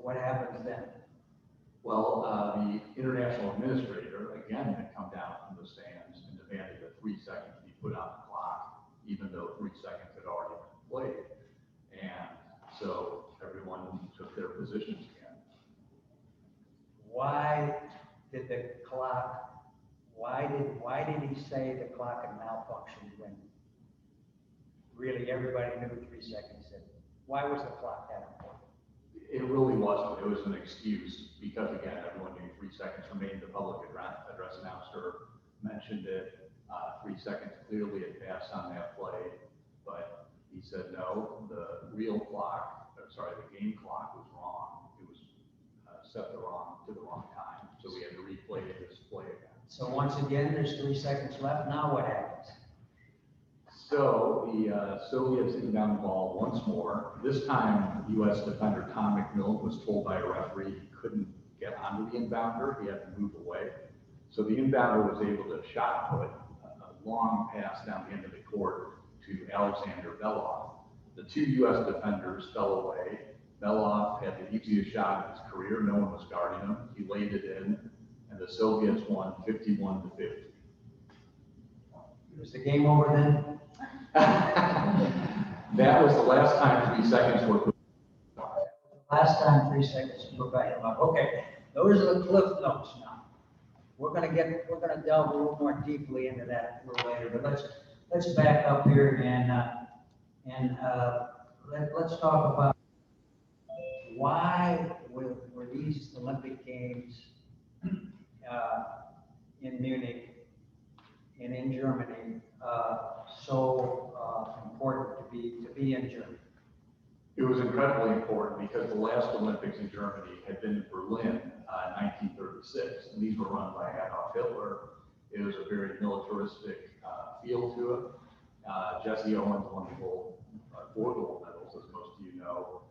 What happens then? Well, the international administrator, again, had come down from the stands and demanded that 3 seconds be put on the clock, even though 3 seconds had already been played. And so everyone took their positions again. Why did he say the clock had malfunctioned when really everybody knew 3 seconds in? Why was the clock that important? It really wasn't. It was an excuse because, again, everyone knew 3 seconds remained. The public address announcer mentioned it. 3 seconds clearly had passed on that play, but he said no, the real clock, the game clock was wrong. It was set to the wrong time, so we had to replay this play again. So once again, there's 3 seconds left. Now what happens? So the Soviets inbound the ball once more. This time, U.S. defender Tom McMillan was told by a referee he couldn't get onto the inbounder. He had to move away. So the inbounder was able to shot put a long pass down the end of the court to Alexander Belov. The two U.S. defenders fell away. Belov had the easiest shot of his career. No one was guarding him. He laid it in, and the Soviets won 51-50. Was the game over then? That was the last time 3 seconds were put. Last time 3 seconds were back up. Okay, those are the cliff notes now. We're gonna delve a little more deeply into that a little later, but let's back up here and let's talk about why were these Olympic Games in Munich and in Germany so important to be in Germany? It was incredibly important because the last Olympics in Germany had been in Berlin in 1936, and these were run by Adolf Hitler. It was a very militaristic feel to it. Jesse Owens won the gold, 4 gold medals, as most of you know.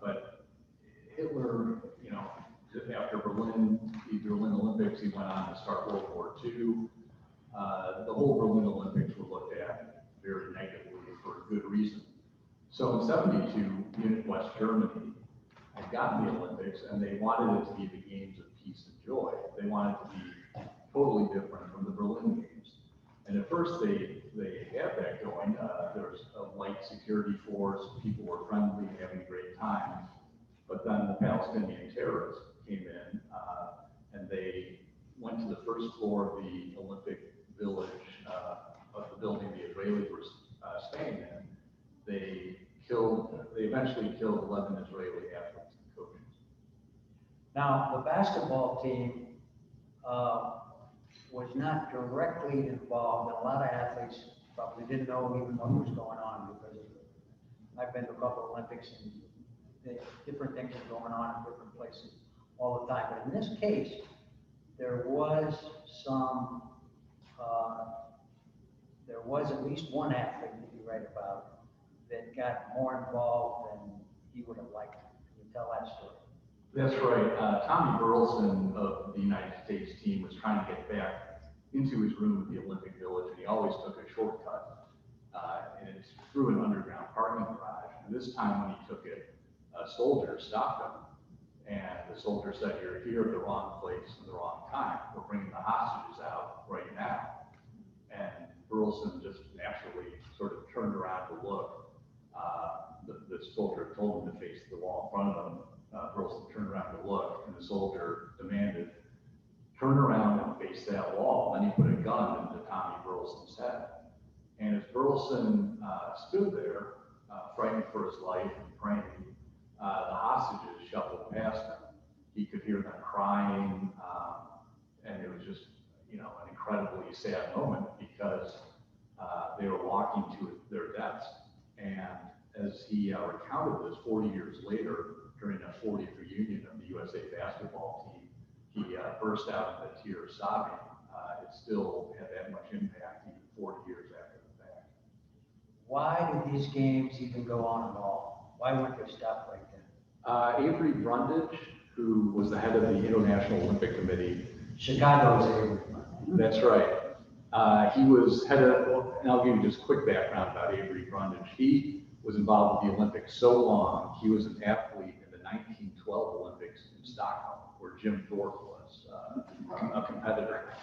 But Hitler, after the Berlin Olympics, he went on to start World War II. The whole Berlin Olympics were looked at very negatively for a good reason. So in '72, Munich, West Germany had gotten the Olympics, and they wanted it to be the games of peace and joy. They wanted it to be totally different from the Berlin Games. And at first they had that going. There was a light security force, people were friendly, having a great time. But then the Palestinian terrorists came in, and they went to the first floor of the Olympic Village, of the building the Israelis were staying in. They eventually killed 11 Israeli athletes and coaches. Now, the basketball team was not directly involved, and a lot of athletes probably didn't know even what was going on because I've been to a couple of Olympics and different things are going on in different places all the time. But in this case, there was at least one athlete that you write about that got more involved than he would have liked. Can you tell that story? That's right. Tommy Burleson of the United States team was trying to get back into his room at the Olympic Village, and he always took a shortcut, and it's through an underground parking garage. And this time when he took it, a soldier stopped him, and the soldier said, "You're here at the wrong place at the wrong time. We're bringing the hostages out right now." And Burleson just naturally sort of turned around to look. The soldier told him to face the wall in front of him. Burleson turned around to look, and the soldier demanded, "Turn around and face that wall." Then he put a gun into Tommy Burleson's head. And as Burleson stood there, frightened for his life and praying, the hostages shuffled past him. He could hear them crying, and it was just, an incredibly sad moment because they were walking to their deaths. And as he recounted this 40 years later, during a 40th reunion of the USA basketball team, he burst out into tears sobbing. It still had that much impact even 40 years after the fact. Why did these games even go on at all? Why weren't they stopped right then? Avery Brundage, who was the head of the International Olympic Committee. Chicago's Avery Brundage. That's right. He was head of, and I'll give you just a quick background about Avery Brundage. He was involved with the Olympics so long. He was an athlete in the 1912 Olympics in Stockholm, where Jim Thorpe was a competitor.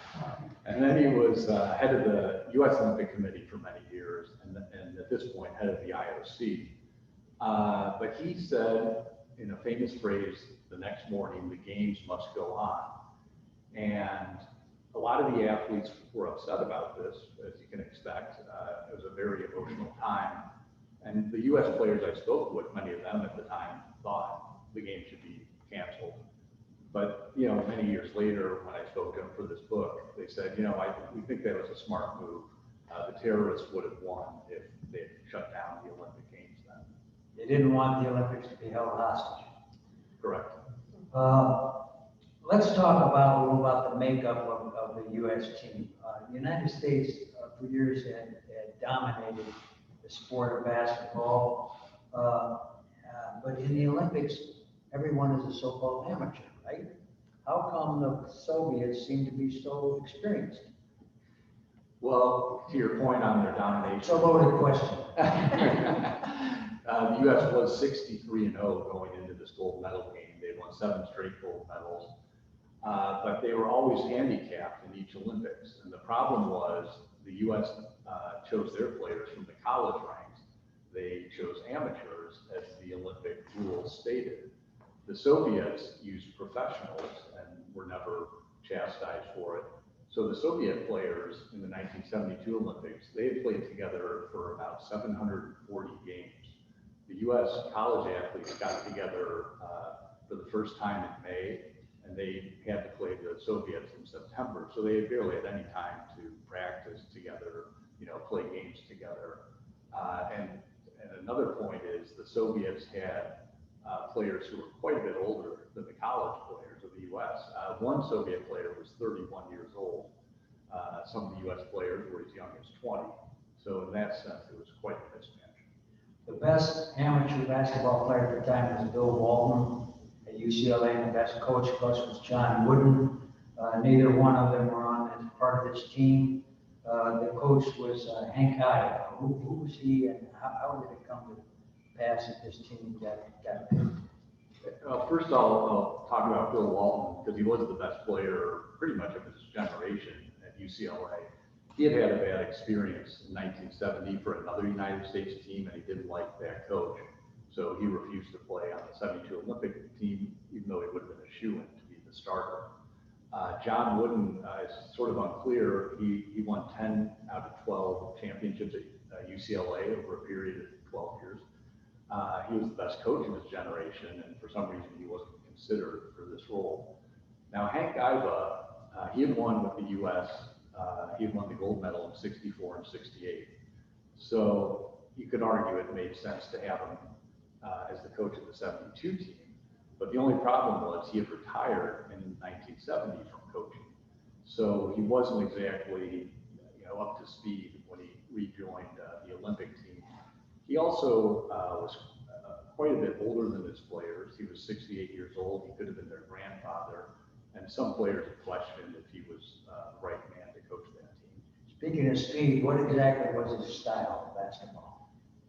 And then he was head of the U.S. Olympic Committee for many years, and at this point, head of the IOC. But he said, in a famous phrase, the next morning, the games must go on. And a lot of the athletes were upset about this, as you can expect. It was a very emotional time. And the U.S. players I spoke with, many of them at the time, thought the game should be canceled. But, you know, many years later, when I spoke to them for this book, they said, you know, we think that was a smart move. The terrorists would have won if they had shut down the Olympic Games then. They didn't want the Olympics to be held hostage. Correct. Let's talk about a little about the makeup of the U.S. team. The United States for years had dominated the sport of basketball, but in the Olympics, everyone is a so-called amateur, right? How come the Soviets seem to be so experienced? Well, to your point on their domination. It's a loaded question. The U.S. was 63-0 going into this gold medal game. They won 7 straight gold medals, but they were always handicapped in each Olympics. And the problem was the U.S. chose their players from the college ranks. They chose amateurs, as the Olympic rules stated. The Soviets used professionals and were never chastised for it. So the Soviet players in the 1972 Olympics, they had played together for about 740 games. The U.S. college athletes got together for the first time in May, and they had to play the Soviets in September. So they barely had any time to practice together, you know, play games together. And another point is the Soviets had players who were quite a bit older than the college players of the U.S. One Soviet player was 31 years old. Some of the U.S. players were as young as 20. So in that sense, it was quite a mismatch. The best amateur basketball player at the time was Bill Walton at UCLA, and the best coach, of course, was John Wooden. Neither one of them were on as part of this team. The coach was Hank Hyde. Who was he, and how did it come to pass that this team got picked? First I'll talk about Bill Walton, because he was the best player pretty much of his generation at UCLA. He had a bad experience in 1970 for another United States team, and he didn't like that coach. So he refused to play on the 72 Olympic team, even though he would have been a shoo-in to be the starter. John Wooden is sort of unclear. He won 10 out of 12 championships at UCLA over a period of 12 years. He was the best coach of his generation, and for some reason he wasn't considered for this role. Now Hank Iva, he had won with the U.S. He had won the gold medal in '64 and '68. So you could argue it made sense to have him as the coach of the '72 team. But the only problem was he had retired in 1970 from coaching. So he wasn't exactly, you know, up to speed when he rejoined the Olympic team. He also was quite a bit older than his players. He was 68 years old. He could have been their grandfather. And some players questioned if he was the right man to coach that team. Speaking of speed, what exactly was his style of basketball?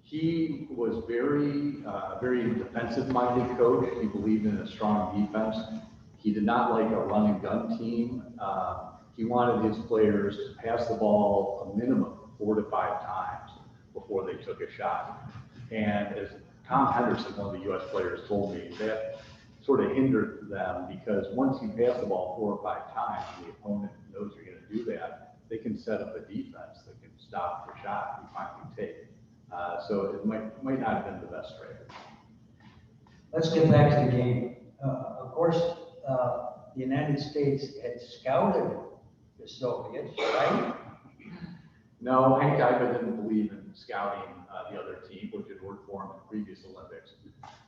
He was very defensive-minded coach. He believed in a strong defense. He did not like a run-and-gun team. He wanted his players to pass the ball a minimum of 4 to 5 times before they took a shot. And as Tom Henderson, one of the U.S. players, told me, that sort of hindered them, because once you pass the ball 4 or 5 times, and the opponent knows you're going to do that, they can set up a defense that can stop the shot you finally take. So it might not have been the best strategy. Let's get back to the game. Of course, the United States had scouted the Soviets, right? No, Hank Iva didn't believe in scouting the other team, which had worked for him in previous Olympics.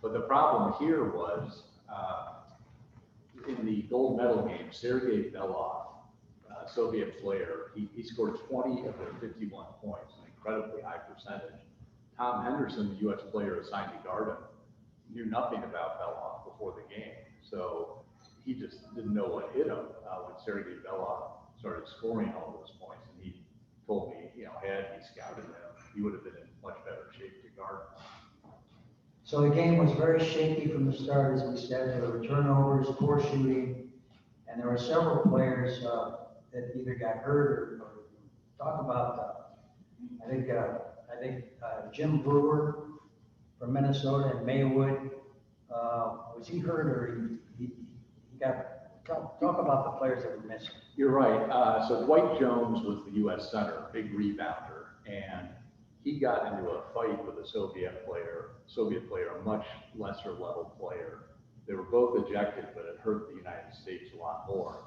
But the problem here was in the gold medal game, Sergei Belov, Soviet player, he scored 20 of their 51 points, an incredibly high percentage. Tom Henderson, the U.S. player assigned to guard him, knew nothing about Belov before the game. So he just didn't know what hit him when Sergei Belov started scoring all those points. And he told me, you know, had he scouted him, he would have been in much better shape to guard him. So the game was very shaky from the start, as we said. There were turnovers, poor shooting, and there were several players that either got hurt or talk about. I think Jim Brewer from Minnesota and Maywood. Was he hurt or he got? Talk about the players that were missing. You're right. So Dwight Jones was the U.S. center, big rebounder, and he got into a fight with a Soviet player, a much lesser level player. They were both ejected, but it hurt the United States a lot more.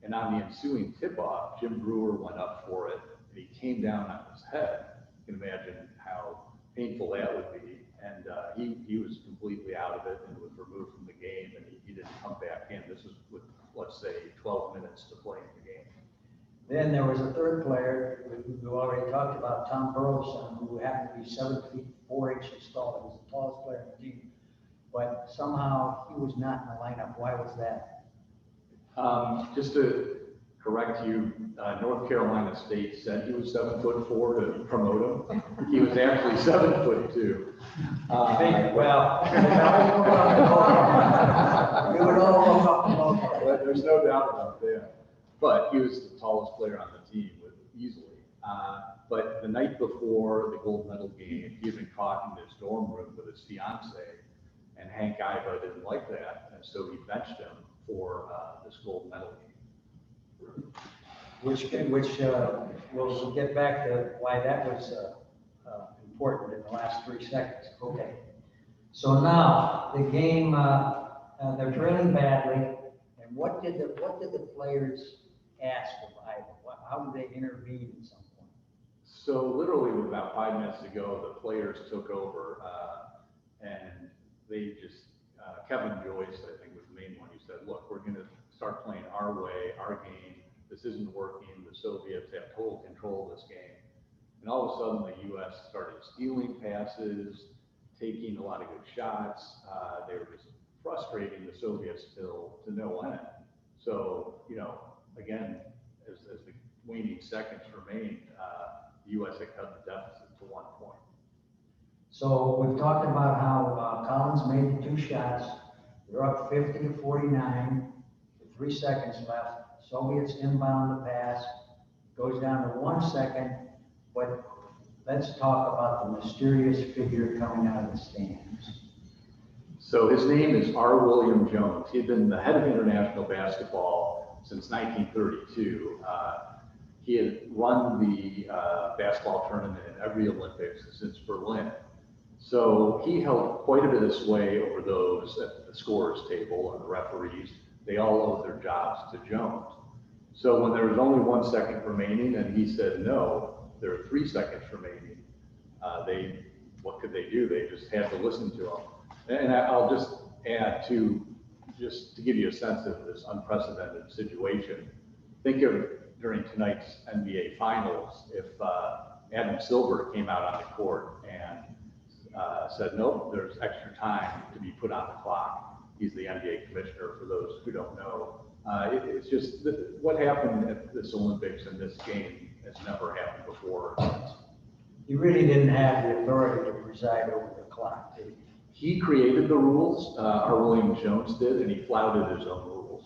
And on the ensuing tip-off, Jim Brewer went up for it, and he came down on his head. You can imagine how painful that would be. And he was completely out of it and was removed from the game, and he didn't come back in. This was with, let's say, 12 minutes to play in the game. Then there was a third player we already talked about, Tom Burleson, who happened to be 7 feet 4 inches tall. He was the tallest player on the team, but somehow he was not in the lineup. Why was that? Just to correct you, North Carolina State said he was 7'4" to promote him. He was actually 7'2". Well, we would all look up. There's no doubt about that. But he was the tallest player on the team easily. But the night before the gold medal game, he had been caught in his dorm room with his fiance, and Hank Iva didn't like that, and so he benched him for this gold medal game. Which we'll get back to why that was important in the last 3 seconds. Okay. So now the game, they're trailing badly, and what did the players ask of Iva? How did they intervene at some point? So literally with about 5 minutes to go, the players took over, and they just, Kevin Joyce, I think, was the main one. He said, look, we're going to start playing our way, our game. This isn't working. The Soviets have total control of this game. And all of a sudden, the U.S. started stealing passes, taking a lot of good shots. They were just frustrating the Soviets to no end. So, again, as the waning seconds remained, the U.S. had cut the deficit to 1 point. So we've talked about how Collins made the 2 shots. They're up 50-49 with 3 seconds left. Soviets inbound the pass, goes down to 1 second, but let's talk about the mysterious figure coming out of the stands. So his name is R. William Jones. He had been the head of international basketball since 1932. He had run the basketball tournament in every Olympics since Berlin. So he held quite a bit of sway over those at the scorer's table and the referees. They all owed their jobs to Jones. So when there was only 1 second remaining and he said no, there are 3 seconds remaining, what could they do? They just had to listen to him. And I'll just add just to give you a sense of this unprecedented situation. Think of during tonight's NBA Finals, if Adam Silver came out on the court and said, nope, there's extra time to be put on the clock. He's the NBA commissioner, for those who don't know. It's just what happened at this Olympics and this game has never happened before. He really didn't have the authority to preside over the clock, did he? He created the rules, R. William Jones did, and he flouted his own rules.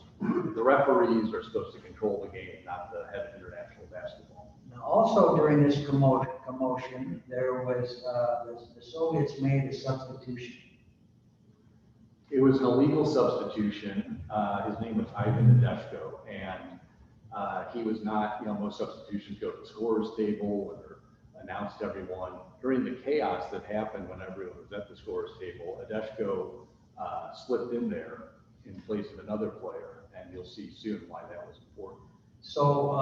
The referees are supposed to control the game, not the head of international basketball. Now, also during this commotion, there was the Soviets made a substitution. It was an illegal substitution. His name was Ivan Nadeshko, and he was not, most substitutions go to the scorer's table and they're announced to everyone. During the chaos that happened when everyone was at the scorer's table, Nadeshko slipped in there in place of another player, and you'll see soon why that was important. So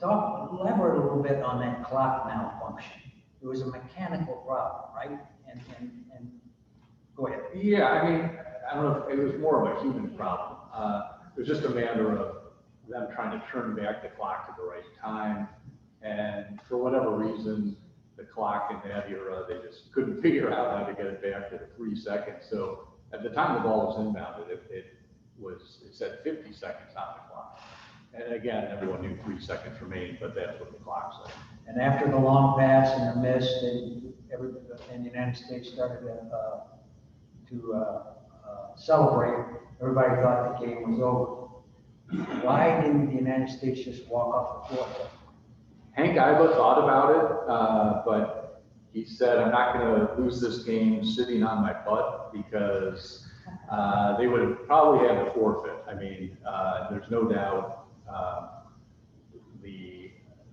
elaborate a little bit on that clock malfunction. It was a mechanical problem, right? And go ahead. Yeah, I mean, I don't know, it was more of a human problem. It was just a matter of them trying to turn back the clock to the right time. And for whatever reason, the clock in that era, they just couldn't figure out how to get it back to 3 seconds. So at the time the ball was inbounded, it said 50 seconds on the clock. And again, everyone knew 3 seconds remained, but that's what the clock said. And after the long pass and the miss, and the United States started to celebrate. Everybody thought the game was over. Why didn't the United States just walk off the floor? Hank Iba thought about it, but he said, I'm not going to lose this game sitting on my butt because they would have probably had to forfeit. I mean, there's no doubt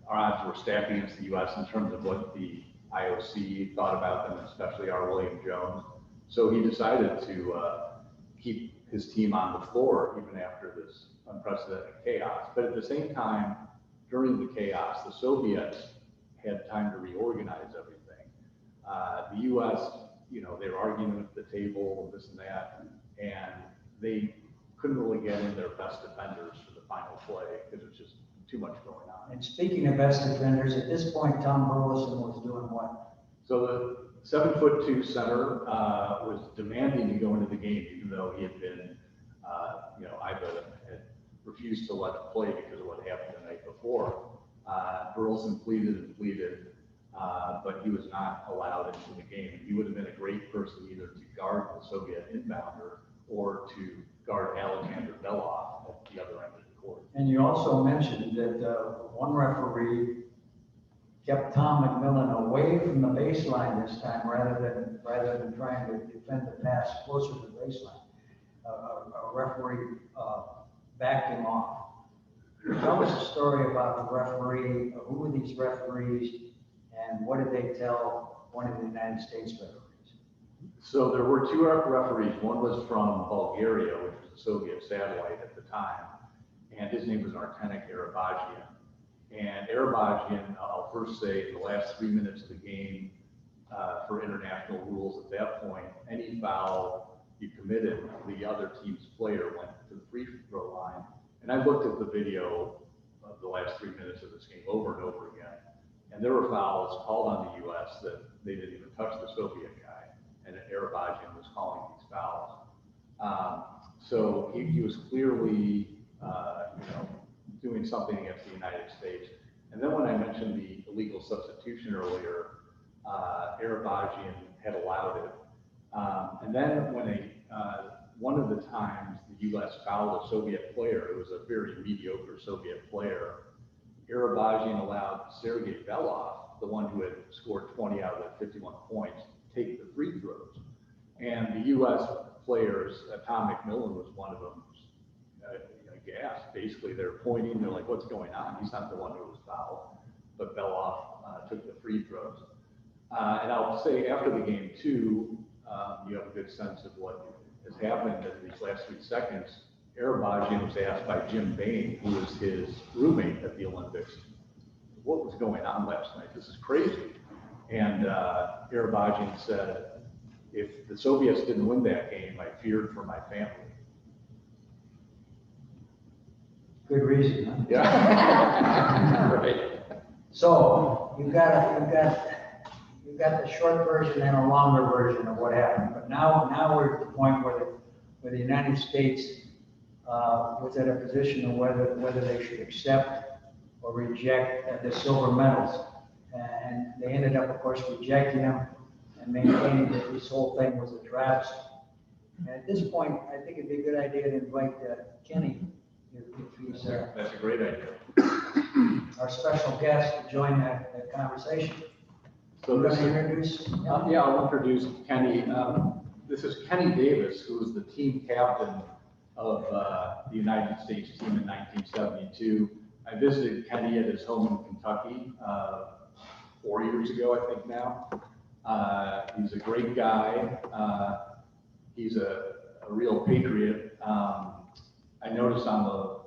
our odds were stacked against the U.S. in terms of what the IOC thought about them, especially our William Jones. So he decided to keep his team on the floor even after this unprecedented chaos. But at the same time, during the chaos, the Soviets had time to reorganize everything. The U.S., they were arguing at the table, this and that, and they couldn't really get in their best defenders for the final play because it was just too much going on. And speaking of best defenders, at this point, Tom Burleson was doing what? So the 7'2" center was demanding to go into the game, even though he had been, Iba had refused to let him play because of what happened the night before. Burleson pleaded and pleaded, but he was not allowed into the game. He would have been a great person either to guard the Soviet inbounder or to guard Alexander Belov at the other end of the court. And you also mentioned that one referee kept Tom McMillan away from the baseline this time rather than trying to defend the pass closer to the baseline. A referee backed him off. Tell us a story about the referee. Who were these referees, and what did they tell one of the United States referees? So there were two referees. One was from Bulgaria, which was a Soviet satellite at the time, and his name was Artenik Arabajian. And Arabajian, I'll first say, in the last 3 minutes of the game, for international rules at that point, any foul you committed, the other team's player went to the free throw line. And I looked at the video of the last 3 minutes of this game over and over again, and there were fouls called on the U.S. that they didn't even touch the Soviet guy, and Arabajian was calling these fouls. So he was clearly, doing something against the United States. And then when I mentioned the illegal substitution earlier, Arabajian had allowed it. And then when one of the times the U.S. fouled a Soviet player, it was a very mediocre Soviet player, Arabajian allowed Sergei Belov, the one who had scored 20 out of the 51 points, take the free throws. And the U.S. players, Tom McMillan was one of them, gasped. Basically, they're pointing, they're like, what's going on? He's not the one who was fouled. But Belov took the free throws. And I'll say after the game, too, you have a good sense of what has happened in these last 3 seconds. Arabajian was asked by Jim Bain, who was his roommate at the Olympics, what was going on last night? This is crazy. And Arabajian said, if the Soviets didn't win that game, I feared for my family. Good reason, huh? Yeah. Right. So you've got the short version and a longer version of what happened. But now we're at the point where the United States was at a position of whether they should accept or reject the silver medals. And they ended up, of course, rejecting them and maintaining that this whole thing was a travesty. And at this point, I think it'd be a good idea to invite Kenny, if he's That's a great idea. our special guest, to join that conversation. So You this want to is, introduce? yeah, I'll introduce Kenny. This is Kenny Davis, who was the team captain of the United States team in 1972. I visited Kenny at his home in Kentucky 4 years ago, I think now. He's a great guy. He's a real patriot. I noticed on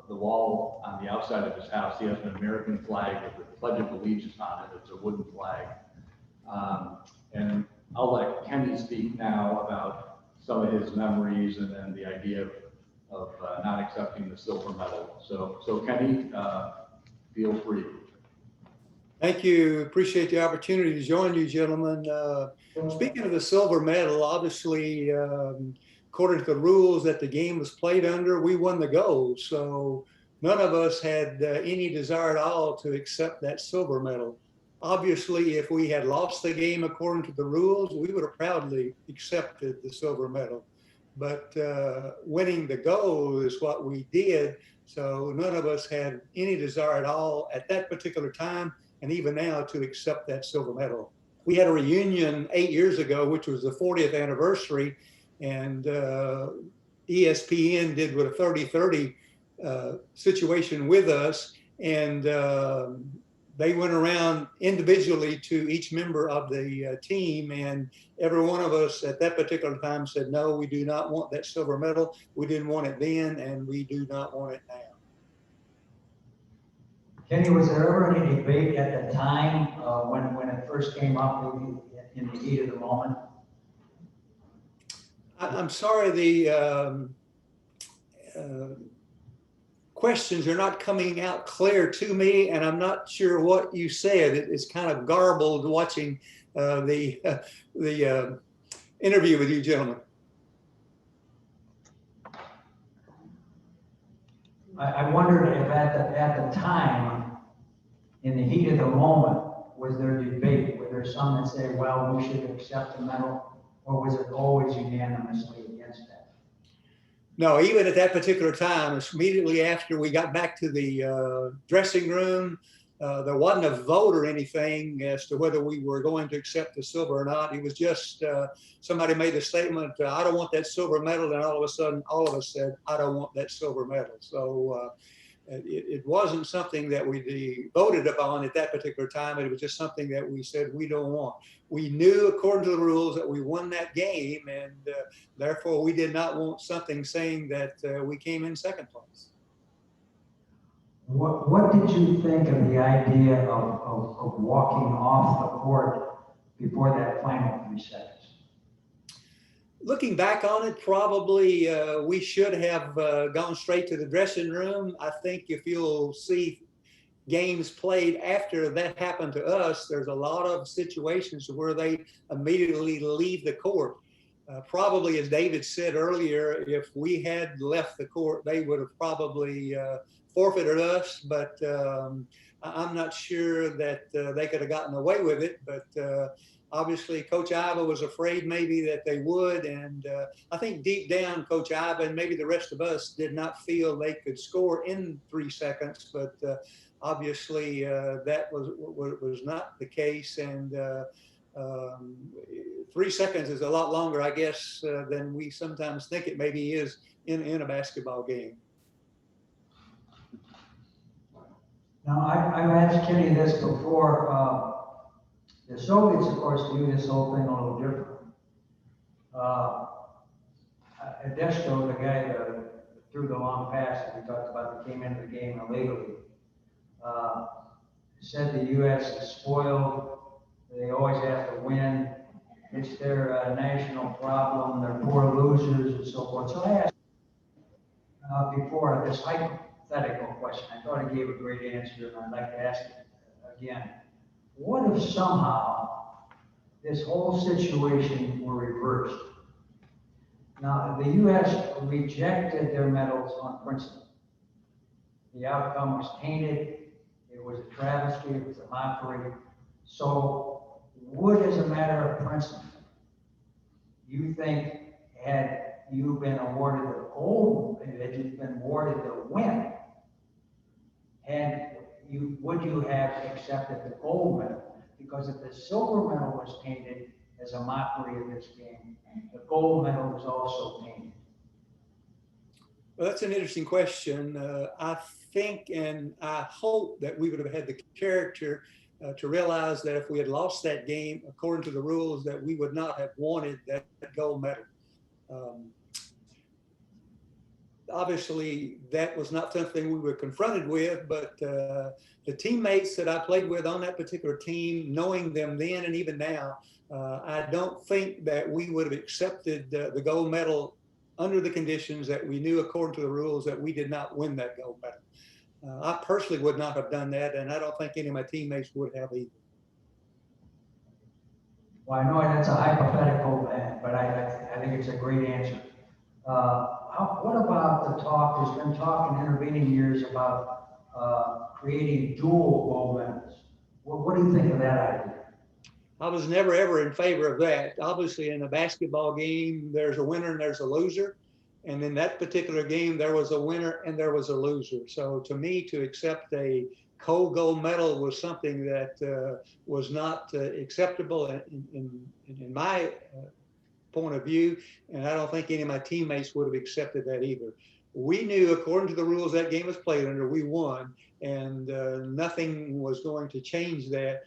the wall on the outside of his house, he has an American flag with the Pledge of Allegiance on it. It's a wooden flag. And I'll let Kenny speak now about some of his memories and then the idea of not accepting the silver medal. So Kenny, feel free. Thank you. Appreciate the opportunity to join you, gentlemen. Speaking of the silver medal, obviously, according to the rules that the game was played under, we won the gold. So none of us had any desire at all to accept that silver medal. Obviously, if we had lost the game according to the rules, we would have proudly accepted the silver medal. but winning the gold is what we did. So none of us had any desire at all at that particular time, and even now, to accept that silver medal. We had a reunion 8 years ago, which was the 40th anniversary, and ESPN did with a 30-30 situation with us, and they went around individually to each member of the team, and every one of us at that particular time said, no, we do not want that silver medal. We didn't want it then, and we do not want it now. Kenny, was there ever any debate at the time when it first came up in the heat of the moment? I'm sorry, the questions are not coming out clear to me, and I'm not sure what you said. It's kind of garbled watching the interview with you gentlemen. I wondered if at the time, in the heat of the moment, was there debate? Were there some that say, well, we should accept the medal, or was it always unanimously against that? No, even at that particular time, immediately after we got back to the dressing room, there wasn't a vote or anything as to whether we were going to accept the silver or not. It was just somebody made a statement, I don't want that silver medal, and all of a sudden, all of us said, I don't want that silver medal. So it wasn't something that we voted upon at that particular time. It was just something that we said we don't want. We knew, according to the rules, that we won that game, and therefore we did not want something saying that we came in second place. What did you think of the idea of walking off the court before that final 3 seconds? Looking back on it, probably we should have gone straight to the dressing room. I think if you'll see games played after that happened to us, there's a lot of situations where they immediately leave the court. Probably, as David said earlier, if we had left the court, they would have probably forfeited us, but I'm not sure that they could have gotten away with it. But obviously, Coach Iva was afraid maybe that they would, and I think deep down, Coach Iva and maybe the rest of us did not feel they could score in 3 seconds, but obviously that was not the case, and 3 seconds is a lot longer, I guess, than we sometimes think it maybe is in a basketball game. Now, I've asked Kenny this before. The Soviets, of course, view this whole thing a little different. Adesto, the guy that threw the long pass that we talked about that came into the game illegally, said the U.S. is spoiled. They always have to win. It's their national problem. They're poor losers and so forth. So I asked before this hypothetical question. I thought he gave a great answer, and I'd like to ask it again. What if somehow this whole situation were reversed? Now, the U.S. rejected their medals on principle. The outcome was tainted. It was a travesty. It was a mockery. So, would, as a matter of principle, you think, had you been awarded the gold, had you been awarded the win, would you have accepted the gold medal? Because if the silver medal was tainted as a mockery of this game, the gold medal was also tainted. Well, that's an interesting question. I think and I hope that we would have had the character to realize that if we had lost that game, according to the rules, that we would not have wanted that gold medal. Obviously, that was not something we were confronted with, but the teammates that I played with on that particular team, knowing them then and even now, I don't think that we would have accepted the gold medal under the conditions that we knew, according to the rules, that we did not win that gold medal. I personally would not have done that, and I don't think any of my teammates would have either. Well, I know that's a hypothetical, but I think it's a great answer. What about the talk? There's been talk in intervening years about creating dual gold medals. What do you think of that idea? I was never ever in favor of that. Obviously, in a basketball game, there's a winner and there's a loser. And in that particular game, there was a winner and there was a loser. So to me, to accept a cold gold medal was something that was not acceptable in my point of view. And I don't think any of my teammates would have accepted that either. We knew, according to the rules that game was played under, we won, and nothing was going to change that.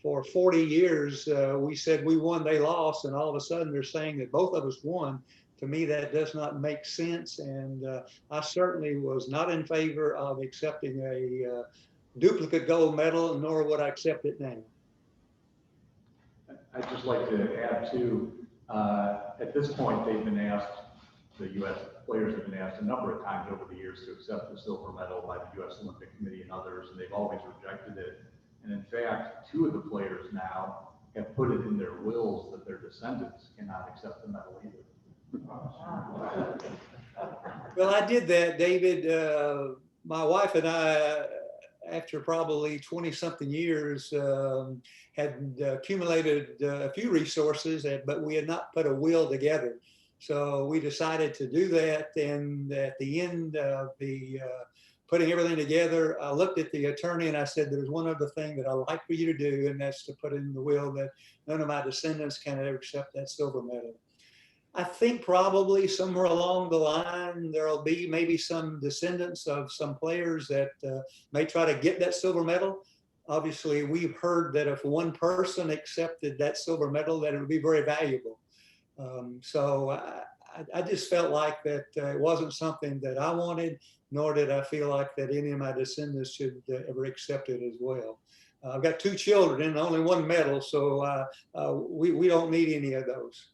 For 40 years, we said we won, they lost, and all of a sudden they're saying that both of us won. To me, that does not make sense, and I certainly was not in favor of accepting a duplicate gold medal, nor would I accept it now. I'd just like to add too, at this point, they've been asked, the U.S. players have been asked a number of times over the years to accept the silver medal by the U.S. Olympic Committee and others, and they've always rejected it. And in fact, 2 of the players now have put it in their wills that their descendants cannot accept the medal either. Well, I did that, David. My wife and I, after probably 20-something years, had accumulated a few resources, but we had not put a will together. So we decided to do that. And at the end of the putting everything together, I looked at the attorney and I said, there's one other thing that I'd like for you to do, and that's to put in the will that none of my descendants can ever accept that silver medal. I think probably somewhere along the line, there'll be maybe some descendants of some players that may try to get that silver medal. Obviously, we've heard that if one person accepted that silver medal, that it would be very valuable. So I just felt like that it wasn't something that I wanted, nor did I feel like that any of my descendants should ever accept it as well. I've got 2 children and only 1 medal, so we don't need any of those.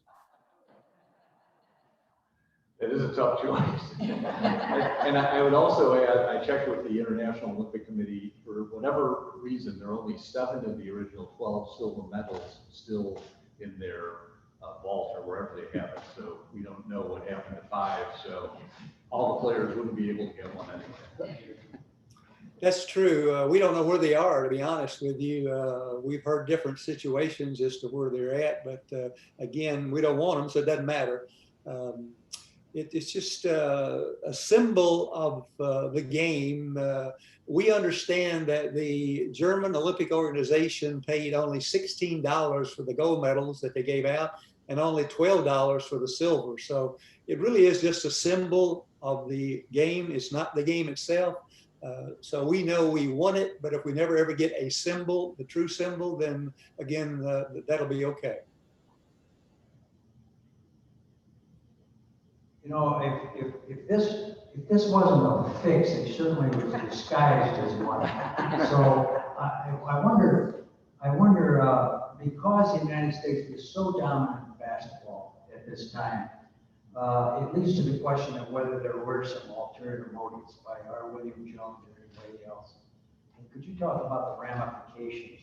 It is a tough choice. And I would also add, I checked with the International Olympic Committee. For whatever reason, there are only 7 of the original 12 silver medals still in their vault or wherever they have it. So we don't know what happened to 5. So all the players wouldn't be able to get one anyway. That's true. We don't know where they are, to be honest with you. We've heard different situations as to where they're at, but again, we don't want them, so it doesn't matter. It's just a symbol of the game. We understand that the German Olympic organization paid only $16 for the gold medals that they gave out and only $12 for the silver. So it really is just a symbol of the game. It's not the game itself. So we know we won it, but if we never ever get a symbol, the true symbol, then again, that'll be okay. You know, if this wasn't a fix, it certainly was disguised as one. So I wonder, because the United States is so dominant in basketball at this time, it leads to the question of whether there were some alternative motives by R. William Jones or anybody else. And could you talk about the ramifications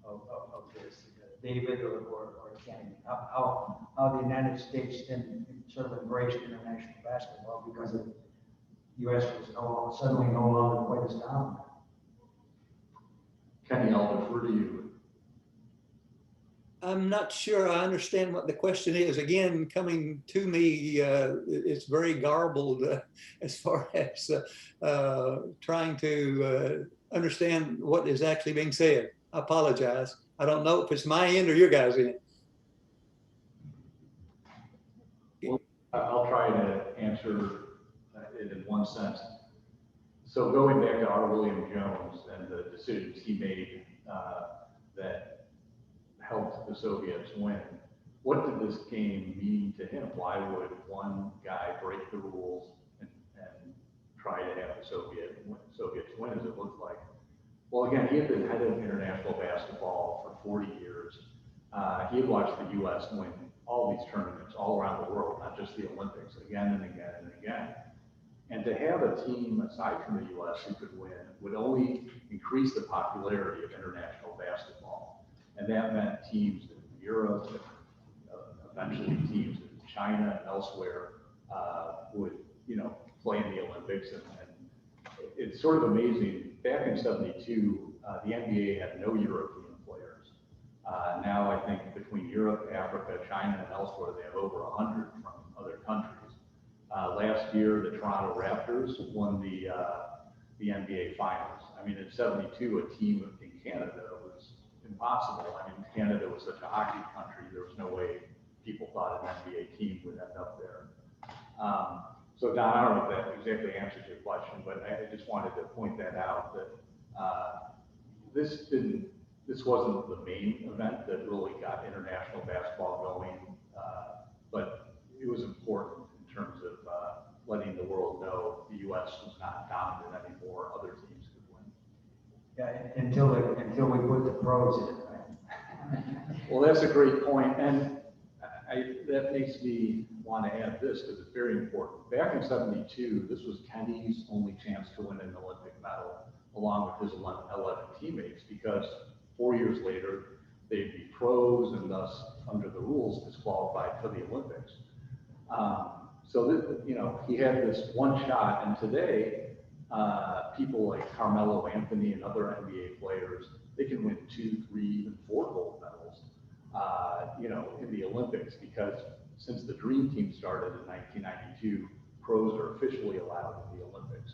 of this, David or Kenny? How the United States then sort of embraced international basketball because the U.S. was suddenly no longer quite as dominant. Kenny, I'll defer to you. I'm not sure I understand what the question is. Again, coming to me, it's very garbled as far as trying to understand what is actually being said. I apologize. I don't know if it's my end or your guys' end. Well, I'll try to answer it in one sense. So going back to R. William Jones and the decisions he made that helped the Soviets win, what did this game mean to him? Why would one guy break the rules and try to have the Soviets win, as it looked like? Well, again, he had been head of international basketball for 40 years. He had watched the U.S. win all these tournaments all around the world, not just the Olympics, again and again and again. And to have a team, aside from the U.S., who could win would only increase the popularity of international basketball. And that meant teams in Europe, eventually teams in China and elsewhere would, play in the Olympics. And it's sort of amazing. Back in '72, the NBA had no European players. Now I think between Europe, Africa, China, and elsewhere, they have over 100 from other countries. Last year, the Toronto Raptors won the NBA Finals. I mean, in '72, a team in Canada was impossible. I mean, Canada was such a hockey country, there was no way people thought an NBA team would end up there. So Don, I don't know if that exactly answers your question, but I just wanted to point that out, that this wasn't the main event that really got international basketball going, but it was important in terms of letting the world know the U.S. was not dominant anymore, other teams could win. Yeah, until we put the pros in, right? Well, that's a great point, and that makes me want to add this because it's very important. Back in '72, this was Kenny's only chance to win an Olympic medal, along with his 11 teammates, because 4 years later, they'd be pros and thus, under the rules, disqualified for the Olympics. So, he had this one shot, and today, people like Carmelo Anthony and other NBA players, they can win 2, 3, even 4 gold medals, in the Olympics, because since the Dream Team started in 1992, pros are officially allowed in the Olympics.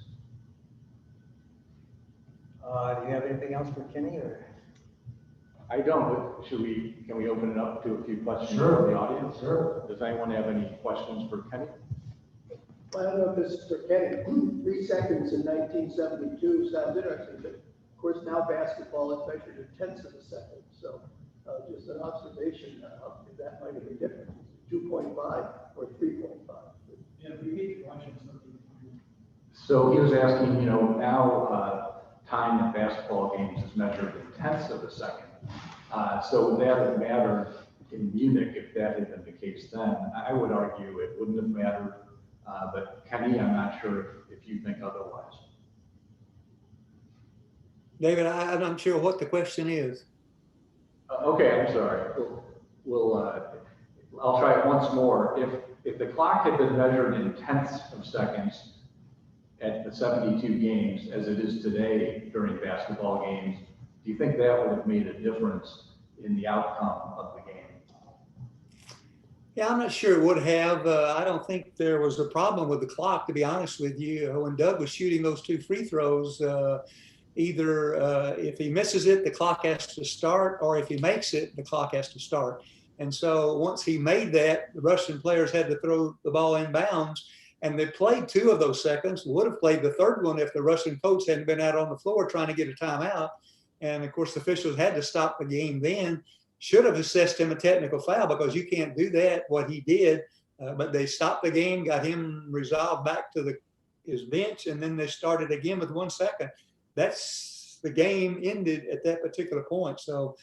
Do you have anything else for Kenny, or? I don't, but can we open it up to a few questions Sure. from the audience? Sure. Does anyone have any questions for Kenny? I don't know if this is for Kenny. 3 seconds in 1972 sounds interesting, but of course now basketball is measured in tenths of a second. So just an observation, if that might have been different, 2.5 or 3.5. Yeah, repeat the question. So he was asking, now time in basketball games is measured in tenths of a second. So would that have mattered in Munich if that had been the case then? I would argue it wouldn't have mattered. But Kenny, I'm not sure if you think otherwise. David, I'm not sure what the question is. Okay, I'm sorry. I'll try it once more. If the clock had been measured in tenths of seconds at the 72 games, as it is today during basketball games, do you think that would have made a difference in the outcome of the game? Yeah, I'm not sure it would have. I don't think there was a problem with the clock, to be honest with you. When Doug was shooting those 2 free throws, either if he misses it, the clock has to start, or if he makes it, the clock has to start. And so once he made that, the Russian players had to throw the ball in bounds, and they played 2 of those seconds, would have played the 3rd one if the Russian coach hadn't been out on the floor trying to get a timeout. And of course, the officials had to stop the game then. Should have assessed him a technical foul, because you can't do that, what he did. But they stopped the game, got him resolved back to his bench, and then they started again with 1 second. That's the game ended at that particular point. So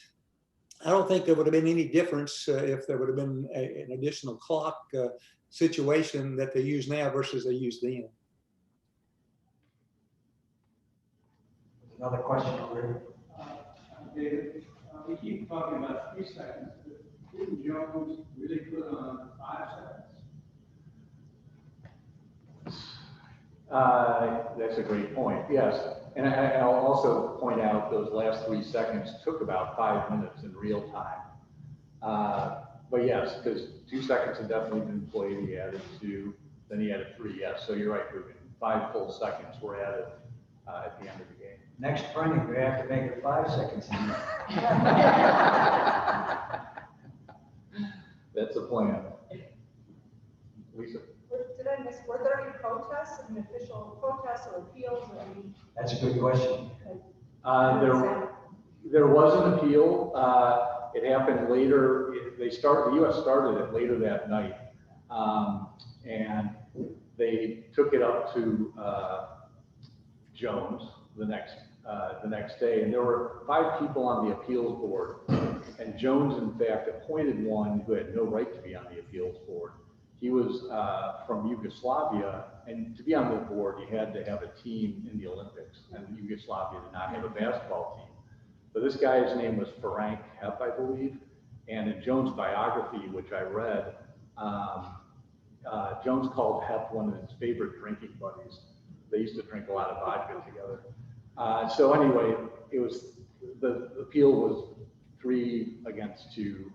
I don't think there would have been any difference if there would have been an additional clock situation that they use now versus they used then. Another question over here. David, we keep talking about 3 seconds. Didn't Jones really put on 5 seconds? That's a great point. Yes. And I'll also point out those last 3 seconds took about 5 minutes in real time. But yes, because 2 seconds had definitely been played. He added 2, then he added 3. Yes, so you're right, Ruben. 5 full seconds were added at the end of the game. Next printing, we have to make it 5 seconds. That's a plan. Lisa? Did I miss, were there any protests, any official protests or appeals or any? That's a good question. There was an appeal. It happened later. The U.S. started it later that night, and they took it up to Jones the next day, and there were 5 people on the appeals board, and Jones, in fact, appointed one who had no right to be on the appeals board. He was from Yugoslavia, and to be on the board, you had to have a team in the Olympics, and Yugoslavia did not have a basketball team. So this guy's name was Ferenc Hep, I believe, and in Jones' biography, which I read, Jones called Hep one of his favorite drinking buddies. They used to drink a lot of vodka together. So anyway, it was the appeal was 3-2.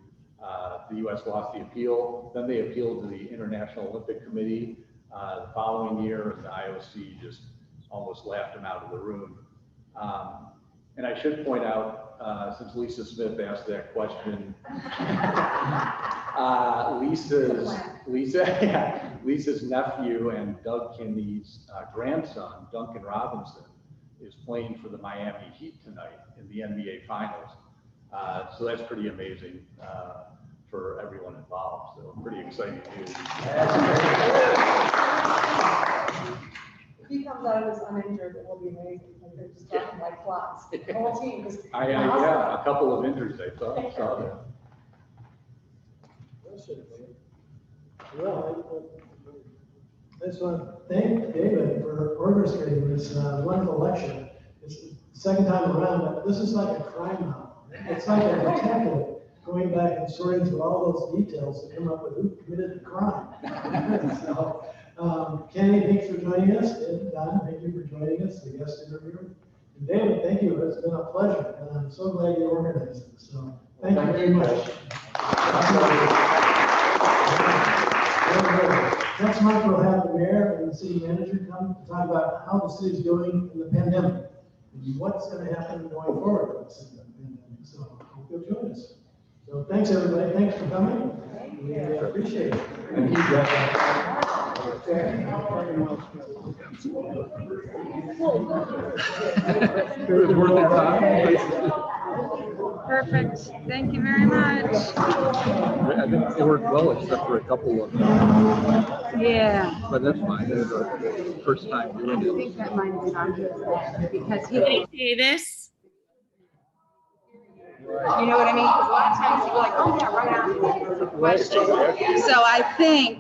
The U.S. lost the appeal. Then they appealed to the International Olympic Committee the following year, and the IOC just almost laughed him out of the room. And I should point out, since Lisa Smith asked that question, Lisa's nephew and Doug Kinney's grandson, Duncan Robinson, is playing for the Miami Heat tonight in the NBA Finals. So that's pretty amazing for everyone involved. So pretty exciting news. If he comes out of this uninjured, it will be amazing. Like they're just dropping like flies. The whole team is. Yeah, a couple of injuries I saw that. Well, I just want to thank David for orchestrating this wonderful lecture. It's the second time around, but this is like a crime novel. It's like a detective going back and sorting through all those details to come up with who committed the crime. So, Kenny, thanks for joining us. And Don, thank you for joining us, the guest interviewer. And David, thank you. It's been a pleasure, and I'm so glad you organized this. So, thank you very much. Next month, we'll have the mayor and the city manager come to talk about how the city is doing in the pandemic and what's going to happen going forward with the pandemic. So, I hope you'll join us. So, thanks everybody. Thanks for coming. We appreciate it. Thank you, Jeff. Perfect. Thank you very much. I think it worked well, except for a couple of Yeah. but that's fine. It was our first time doing I it. think that might have been on his end because he. Davis. You know what I mean? Because a lot of times you're like, oh yeah, right after the question. So I think